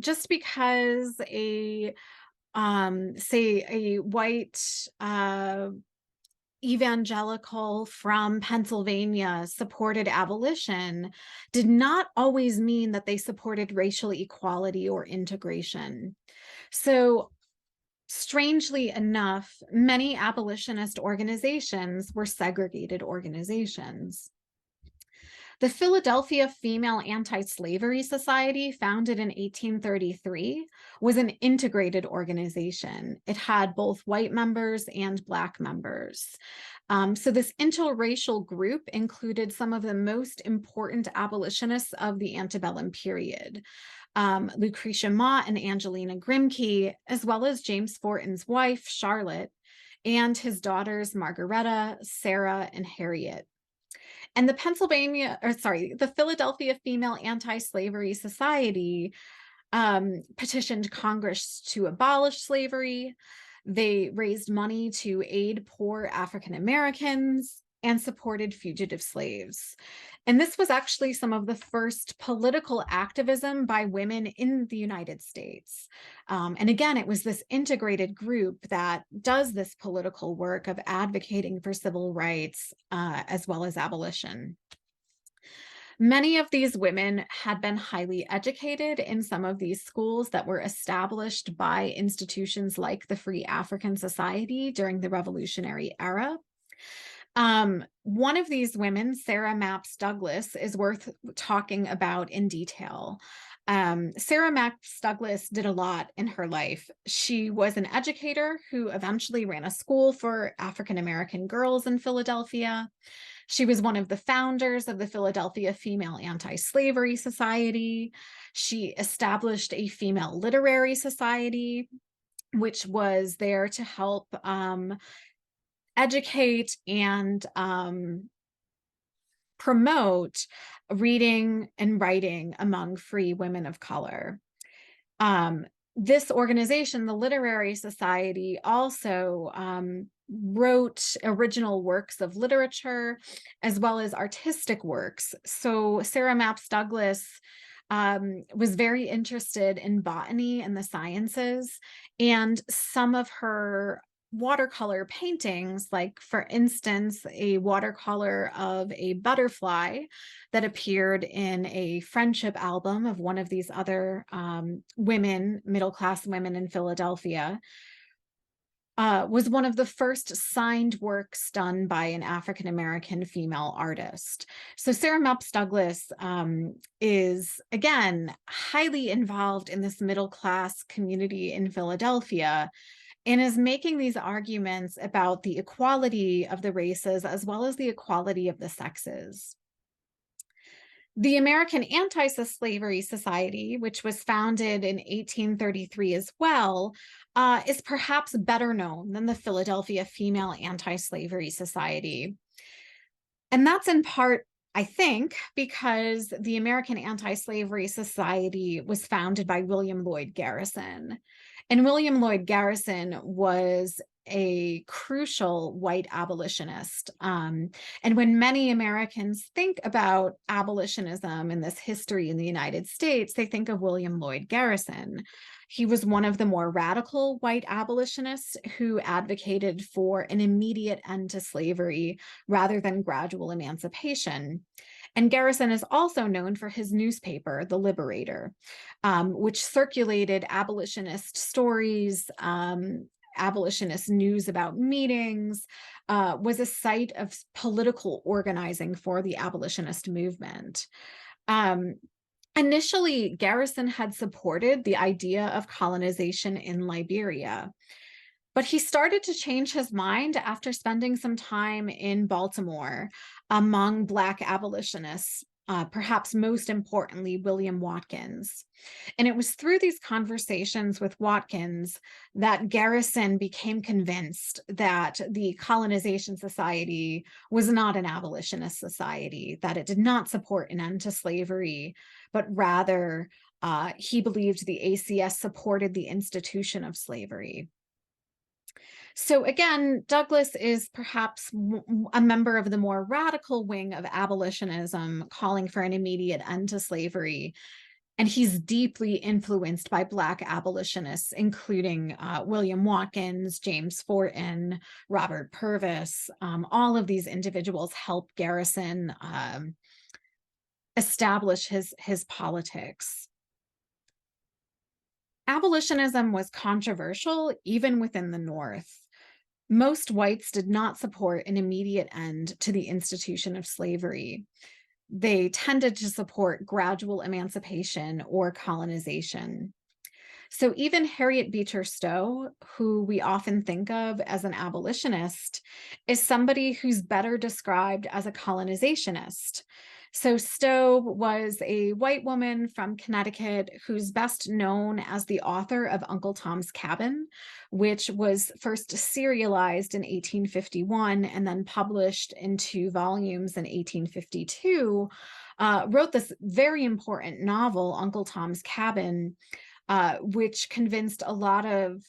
just because say a white evangelical from Pennsylvania supported abolition did not always mean that they supported racial equality or integration. So, strangely enough, many abolitionist organizations were segregated organizations. The Philadelphia Female Anti-Slavery Society, founded in 1833, was an integrated organization. It had both white members and Black members. So this interracial group included some of the most important abolitionists of the antebellum period. Lucretia Mott and Angelina Grimke, as well as James Fortin's wife, Charlotte, and his daughters, Margaretta, Sarah, and Harriet. And the Philadelphia Female Anti-Slavery Society petitioned Congress to abolish slavery. They raised money to aid poor African Americans and supported fugitive slaves. And this was actually some of the first political activism by women in the United States. And again, it was this integrated group that does this political work of advocating for civil rights as well as abolition. Many of these women had been highly educated in some of these schools that were established by institutions like the Free African Society during the Revolutionary era. One of these women, Sarah Mapps Douglas, is worth talking about in detail. Sarah Mapps Douglas did a lot in her life. She was an educator who eventually ran a school for African American girls in Philadelphia. She was one of the founders of the Philadelphia Female Anti-Slavery Society. She established a female literary society, which was there to help educate and promote reading and writing among free women of color. This organization, the Literary Society, also wrote original works of literature as well as artistic works. So Sarah Mapps Douglas was very interested in botany and the sciences, and some of her watercolor paintings, like for instance, a watercolor of a butterfly that appeared in a friendship album of one of these other women, middle-class women in Philadelphia, was one of the first signed works done by an African-American female artist. So Sarah Mapps Douglas is, again, highly involved in this middle-class community in Philadelphia, and is making these arguments about the equality of the races as well as the equality of the sexes. The American Anti-Slavery Society, which was founded in 1833 as well, is perhaps better known than the Philadelphia Female Anti-Slavery Society. And that's in part, I think, because the American Anti-Slavery Society was founded by William Lloyd Garrison. And William Lloyd Garrison was a crucial white abolitionist. And when many Americans think about abolitionism and this history in the United States, they think of William Lloyd Garrison. He was one of the more radical white abolitionists who advocated for an immediate end to slavery rather than gradual emancipation. And Garrison is also known for his newspaper, The Liberator, which circulated abolitionist stories, abolitionist news about meetings, was a site of political organizing for the abolitionist movement. Initially, Garrison had supported the idea of colonization in Liberia, but he started to change his mind after spending some time in Baltimore among Black abolitionists, perhaps most importantly, William Watkins. And it was through these conversations with Watkins that Garrison became convinced that the Colonization Society was not an abolitionist society, that it did not support an end to slavery, but rather he believed the ACS supported the institution of slavery. So again, Douglas is perhaps a member of the more radical wing of abolitionism, calling for an immediate end to slavery. And he's deeply influenced by Black abolitionists, including William Watkins, James Forten, Robert Purvis. All of these individuals helped Garrison establish his politics. Abolitionism was controversial even within the North. Most whites did not support an immediate end to the institution of slavery. They tended to support gradual emancipation or colonization. So even Harriet Beecher Stowe, who we often think of as an abolitionist, is somebody who's better described as a colonizationist. So Stowe was a white woman from Connecticut who's best known as the author of Uncle Tom's Cabin, which was first serialized in 1851 and then published in 2 volumes in 1852, wrote this very important novel, Uncle Tom's Cabin, which convinced a lot of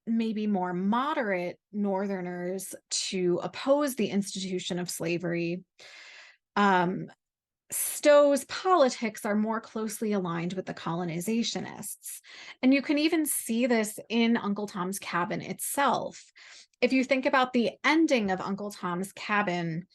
maybe more moderate Northerners to oppose the institution of slavery. Stowe's politics are more closely aligned with the colonizationists. And you can even see this in Uncle Tom's Cabin itself. If you think about the ending of Uncle Tom's Cabin,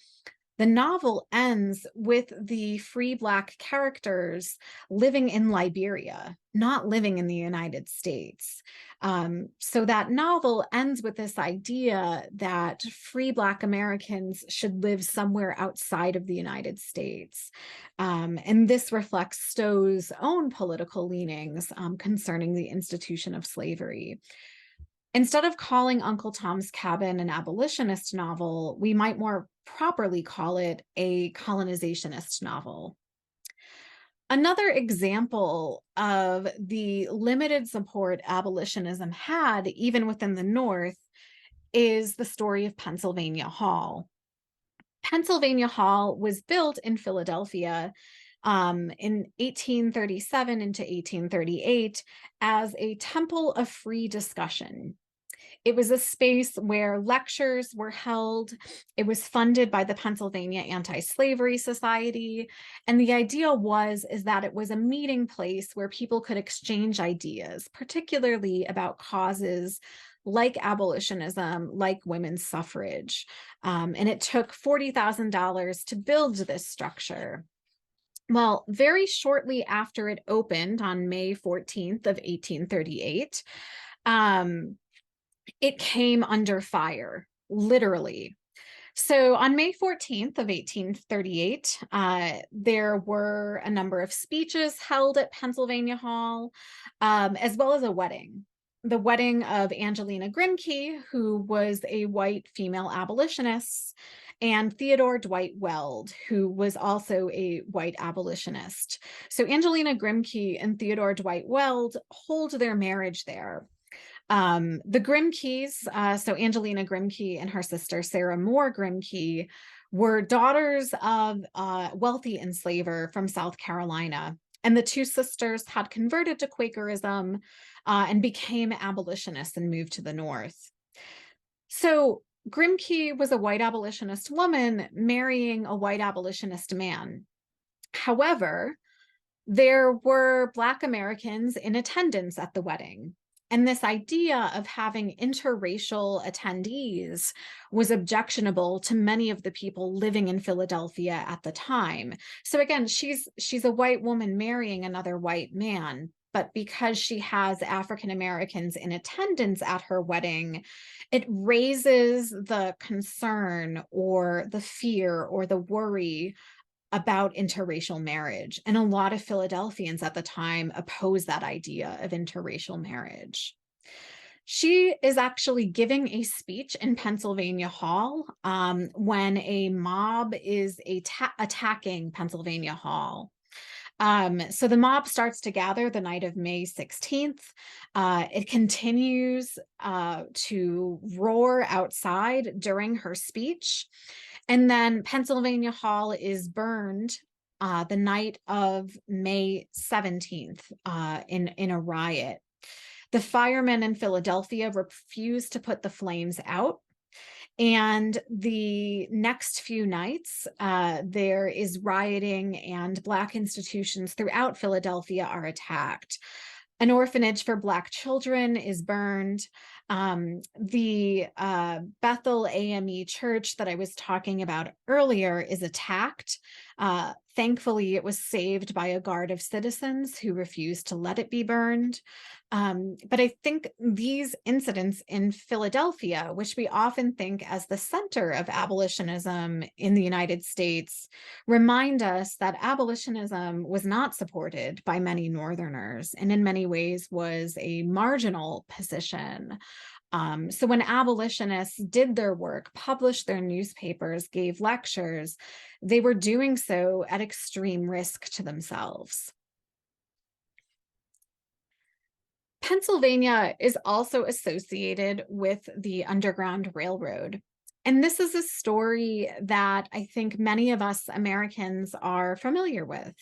the novel ends with the free Black characters living in Liberia, not living in the United States. So that novel ends with this idea that free Black Americans should live somewhere outside of the United States. And this reflects Stowe's own political leanings concerning the institution of slavery. Instead of calling Uncle Tom's Cabin an abolitionist novel, we might more properly call it a colonizationist novel. Another example of the limited support abolitionism had, even within the North, is the story of Pennsylvania Hall. Pennsylvania Hall was built in Philadelphia in 1837 into 1838 as a temple of free discussion. It was a space where lectures were held. It was funded by the Pennsylvania Anti-Slavery Society. And the idea is that it was a meeting place where people could exchange ideas, particularly about causes like abolitionism, like women's suffrage. And it took $40,000 to build this structure. Well, very shortly after it opened on May 14th of 1838, it came under fire, literally. So on May 14th of 1838, there were a number of speeches held at Pennsylvania Hall, as well as a wedding. The wedding of Angelina Grimke, who was a white female abolitionist, and Theodore Dwight Weld, who was also a white abolitionist. So Angelina Grimke and Theodore Dwight Weld hold their marriage there. The Grimkes, so Angelina Grimke and her sister Sarah Moore Grimke, were daughters of a wealthy enslaver from South Carolina. And the two sisters had converted to Quakerism and became abolitionists and moved to the North. So Grimke was a white abolitionist woman marrying a white abolitionist man. However, there were Black Americans in attendance at the wedding. And this idea of having interracial attendees was objectionable to many of the people living in Philadelphia at the time. So again, she's a white woman marrying another white man, but because she has African Americans in attendance at her wedding, it raises the concern or the fear or the worry about interracial marriage. And a lot of Philadelphians at the time opposed that idea of interracial marriage. She is actually giving a speech in Pennsylvania Hall when a mob is attacking Pennsylvania Hall. So the mob starts to gather the night of May 16th. It continues to roar outside during her speech. And then Pennsylvania Hall is burned the night of May 17th in a riot. The firemen in Philadelphia refused to put the flames out. And the next few nights, there is rioting, and Black institutions throughout Philadelphia are attacked. An orphanage for Black children is burned. The Bethel AME church that I was talking about earlier is attacked. Thankfully, it was saved by a guard of citizens who refused to let it be burned. But I think these incidents in Philadelphia, which we often think as the center of abolitionism in the United States, remind us that abolitionism was not supported by many Northerners and in many ways was a marginal position. So when abolitionists did their work, published their newspapers, gave lectures, they were doing so at extreme risk to themselves. Pennsylvania is also associated with the Underground Railroad. And this is a story that I think many of us Americans are familiar with.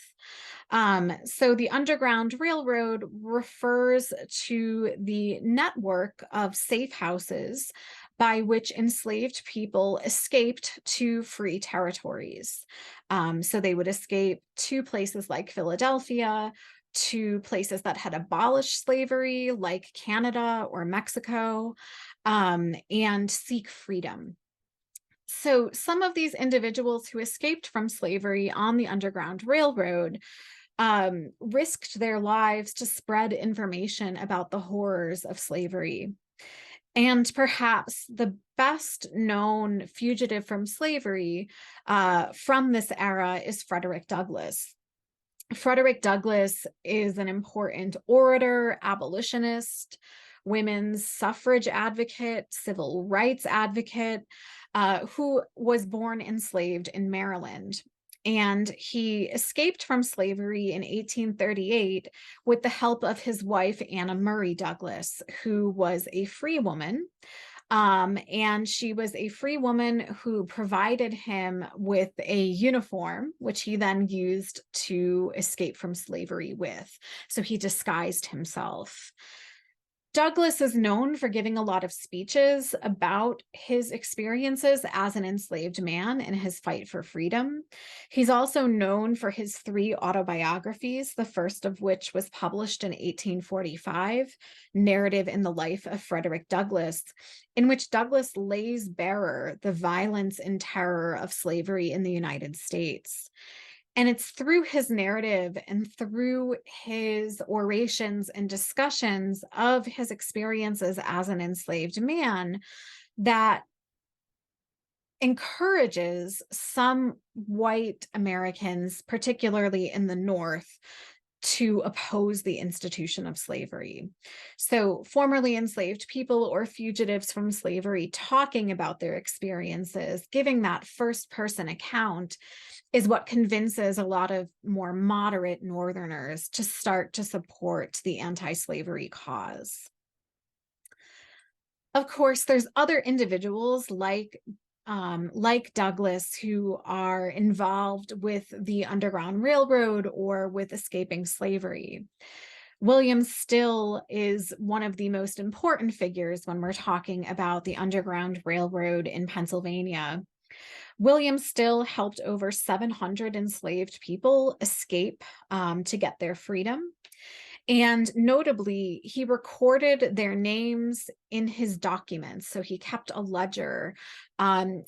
So the Underground Railroad refers to the network of safe houses by which enslaved people escaped to free territories. So they would escape to places like Philadelphia, to places that had abolished slavery, like Canada or Mexico, and seek freedom. So, some of these individuals who escaped from slavery on the Underground Railroad risked their lives to spread information about the horrors of slavery. And perhaps the best known fugitive from slavery from this era is Frederick Douglass. Frederick Douglass is an important orator, abolitionist, women's suffrage advocate, civil rights advocate, who was born enslaved in Maryland. And he escaped from slavery in 1838 with the help of his wife, Anna Murray Douglass, who was a free woman. And she was a free woman who provided him with a uniform, which he then used to escape from slavery with. So he disguised himself. Douglass is known for giving a lot of speeches about his experiences as an enslaved man and his fight for freedom. He's also known for his 3 autobiographies, the first of which was published in 1845, Narrative in the Life of Frederick Douglass, in which Douglass lays bare the violence and terror of slavery in the United States. And it's through his narrative and through his orations and discussions of his experiences as an enslaved man that encourages some white Americans, particularly in the North, to oppose the institution of slavery. So, formerly enslaved people or fugitives from slavery talking about their experiences, giving that first person account, is what convinces a lot of more moderate Northerners to start to support the anti-slavery cause. Of course, there's other individuals like Douglass who are involved with the Underground Railroad or with escaping slavery. William Still is one of the most important figures when we're talking about the Underground Railroad in Pennsylvania. William Still helped over 700 enslaved people escape to get their freedom. And notably, he recorded their names in his documents. So he kept a ledger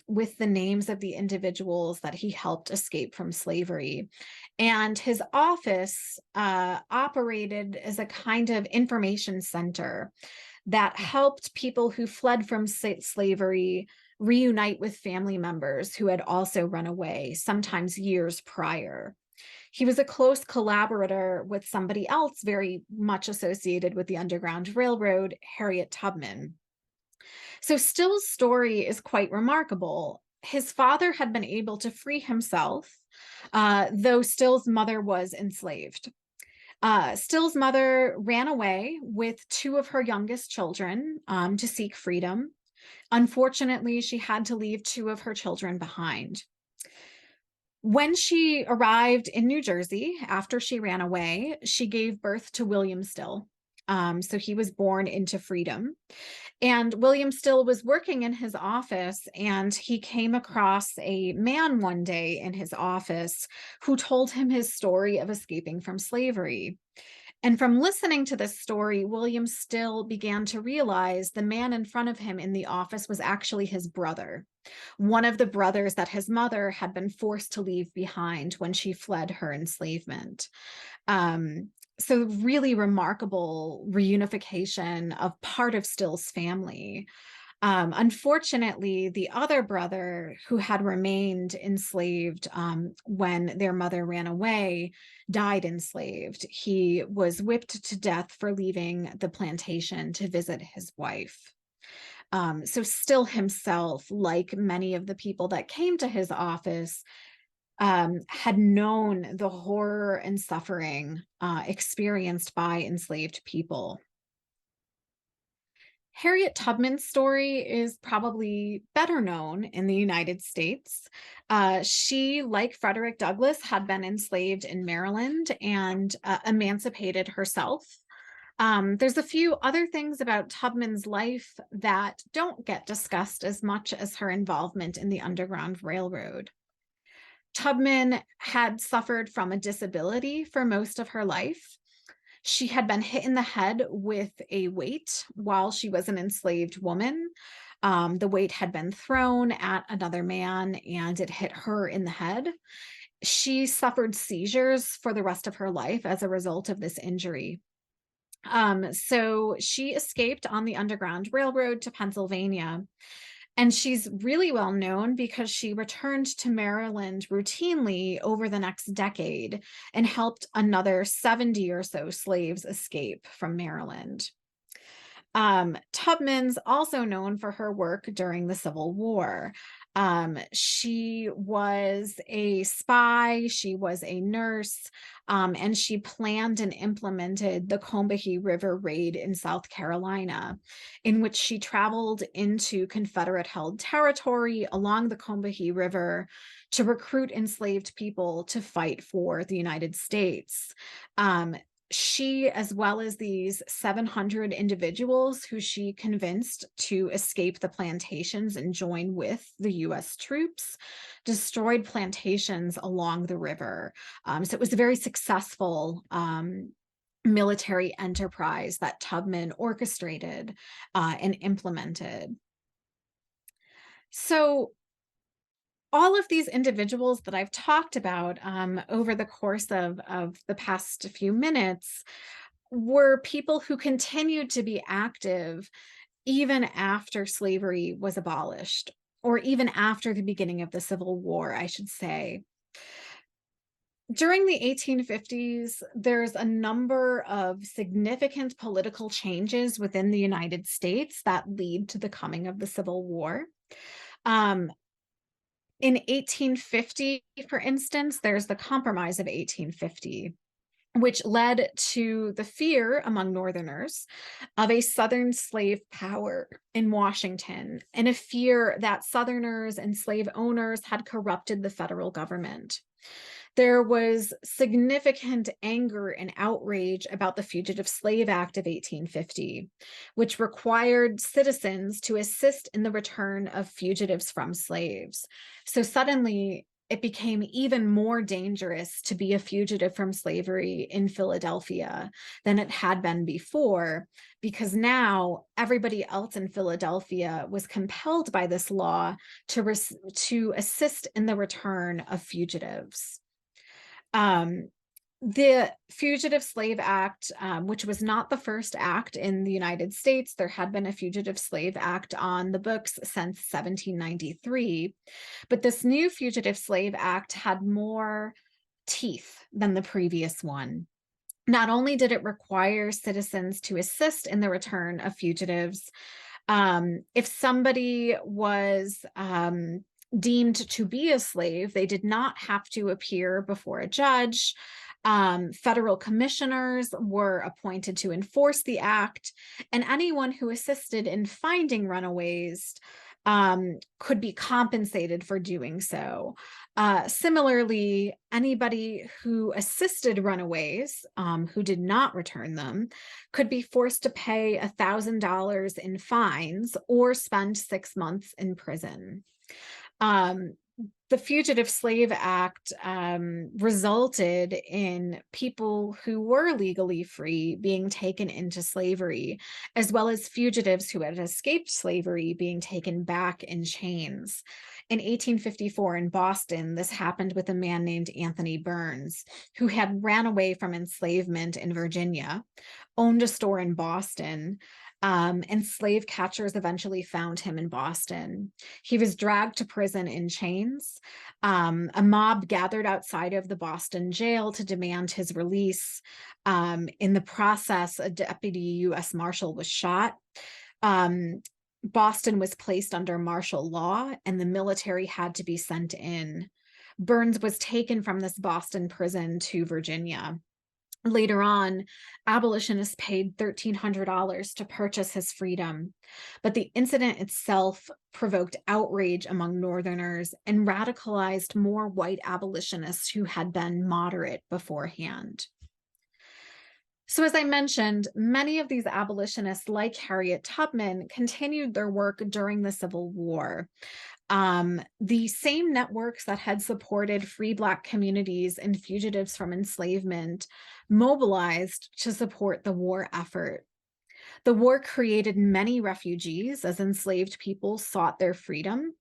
with the names of the individuals that he helped escape from slavery. And his office operated as a kind of information center that helped people who fled from slavery reunite with family members who had also run away, sometimes years prior. He was a close collaborator with somebody else very much associated with the Underground Railroad, Harriet Tubman. So Still's story is quite remarkable. His father had been able to free himself, though Still's mother was enslaved. Still's mother ran away with 2 of her youngest children to seek freedom. Unfortunately, she had to leave 2 of her children behind. When she arrived in New Jersey, after she ran away, she gave birth to William Still. So he was born into freedom. And William Still was working in his office, and he came across a man one day in his office who told him his story of escaping from slavery. And from listening to this story, William Still began to realize the man in front of him in the office was actually his brother, one of the brothers that his mother had been forced to leave behind when she fled her enslavement. Um, so really remarkable reunification of part of Still's family. Unfortunately, the other brother who had remained enslaved when their mother ran away died enslaved. He was whipped to death for leaving the plantation to visit his wife. So Still himself, like many of the people that came to his office, had known the horror and suffering experienced by enslaved people. Harriet Tubman's story is probably better known in the United States. She, like Frederick Douglass, had been enslaved in Maryland and emancipated herself. There's a few other things about Tubman's life that don't get discussed as much as her involvement in the Underground Railroad. Tubman had suffered from a disability for most of her life. She had been hit in the head with a weight while she was an enslaved woman. The weight had been thrown at another man and it hit her in the head. She suffered seizures for the rest of her life as a result of this injury. So she escaped on the Underground Railroad to Pennsylvania. And she's really well known because she returned to Maryland routinely over the next decade and helped another 70 or so slaves escape from Maryland. Tubman's also known for her work during the Civil War. She was a spy, she was a nurse, and she planned and implemented the Combahee River Raid in South Carolina, in which she traveled into Confederate-held territory along the Combahee River to recruit enslaved people to fight for the United States. She, as well as these 700 individuals who she convinced to escape the plantations and join with the US troops, destroyed plantations along the river. So it was a very successful military enterprise that Tubman orchestrated and implemented. So all of these individuals that I've talked about over the course of the past few minutes were people who continued to be active even after slavery was abolished, or even after the beginning of the Civil War, I should say. During the 1850s, there's a number of significant political changes within the United States that lead to the coming of the Civil War. In 1850, for instance, there's the Compromise of 1850, which led to the fear among Northerners of a Southern slave power in Washington, and a fear that Southerners and slave owners had corrupted the federal government. There was significant anger and outrage about the Fugitive Slave Act of 1850, which required citizens to assist in the return of fugitives from slaves. So suddenly, it became even more dangerous to be a fugitive from slavery in Philadelphia than it had been before, because now everybody else in Philadelphia was compelled by this law to assist in the return of fugitives. The Fugitive Slave Act, which was not the first act in the United States, there had been a Fugitive Slave Act on the books since 1793, but this new Fugitive Slave Act had more teeth than the previous one. Not only did it require citizens to assist in the return of fugitives, if somebody was deemed to be a slave, they did not have to appear before a judge. Federal commissioners were appointed to enforce the act, and anyone who assisted in finding runaways could be compensated for doing so. Similarly, anybody who assisted runaways, who did not return them, could be forced to pay $1,000 in fines or spend 6 months in prison. Um, the Fugitive Slave Act resulted in people who were legally free being taken into slavery, as well as fugitives who had escaped slavery being taken back in chains. In 1854 in Boston, this happened with a man named Anthony Burns, who had ran away from enslavement in Virginia, owned a store in Boston, and slave catchers eventually found him in Boston. He was dragged to prison in chains. A mob gathered outside of the Boston jail to demand his release. In the process, a deputy U.S. Marshal was shot. Boston was placed under martial law, and the military had to be sent in. Burns was taken from this Boston prison to Virginia. Later on, abolitionists paid $1,300 to purchase his freedom, but the incident itself provoked outrage among Northerners and radicalized more white abolitionists who had been moderate beforehand. So as I mentioned, many of these abolitionists, like Harriet Tubman, continued their work during the Civil War. The same networks that had supported free Black communities and fugitives from enslavement mobilized to support the war effort. The war created many refugees as enslaved people sought their freedom.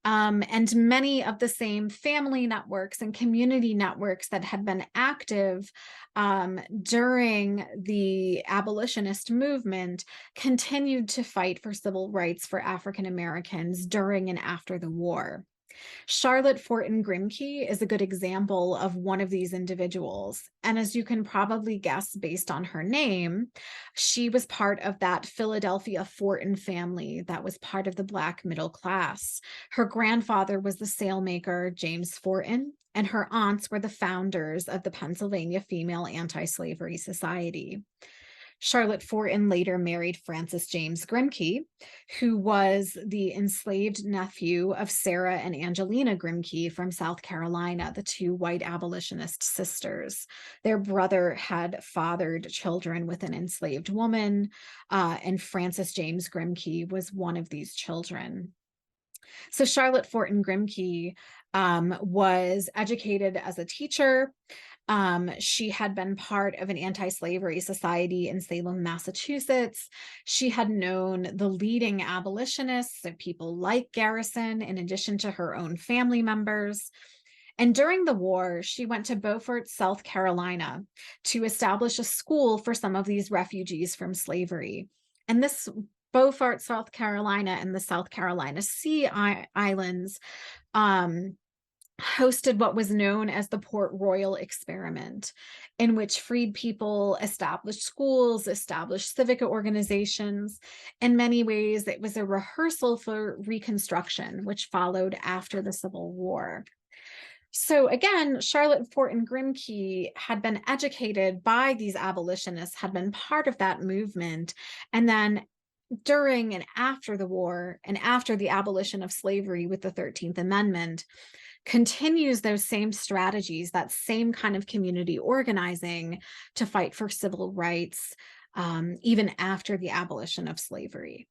And many of the same family networks and community networks that had been active during the abolitionist movement continued to fight for civil rights for African Americans during and after the war. Charlotte Fortin Grimke is a good example of one of these individuals. And as you can probably guess based on her name, she was part of that Philadelphia Fortin family that was part of the Black middle class. Her grandfather was the sailmaker James Fortin, and her aunts were the founders of the Pennsylvania Female Anti-Slavery Society. Charlotte Fortin later married Francis James Grimke, who was the enslaved nephew of Sarah and Angelina Grimke from South Carolina, the two white abolitionist sisters. Their brother had fathered children with an enslaved woman, and Francis James Grimke was one of these children. So Charlotte Fortin Grimke was educated as a teacher. She had been part of an anti-slavery society in Salem, Massachusetts. She had known the leading abolitionists, so people like Garrison, in addition to her own family members. And during the war, she went to Beaufort, South Carolina, to establish a school for some of these refugees from slavery. And this Beaufort, South Carolina, and the South Carolina Sea Islands hosted what was known as the Port Royal Experiment, in which freed people established schools, established civic organizations. In many ways, it was a rehearsal for Reconstruction, which followed after the Civil War. So again, Charlotte Fortin Grimke had been educated by these abolitionists, had been part of that movement, and then during and after the war and after the abolition of slavery with the 13th Amendment, continues those same strategies, that same kind of community organizing to fight for civil rights, even after the abolition of slavery.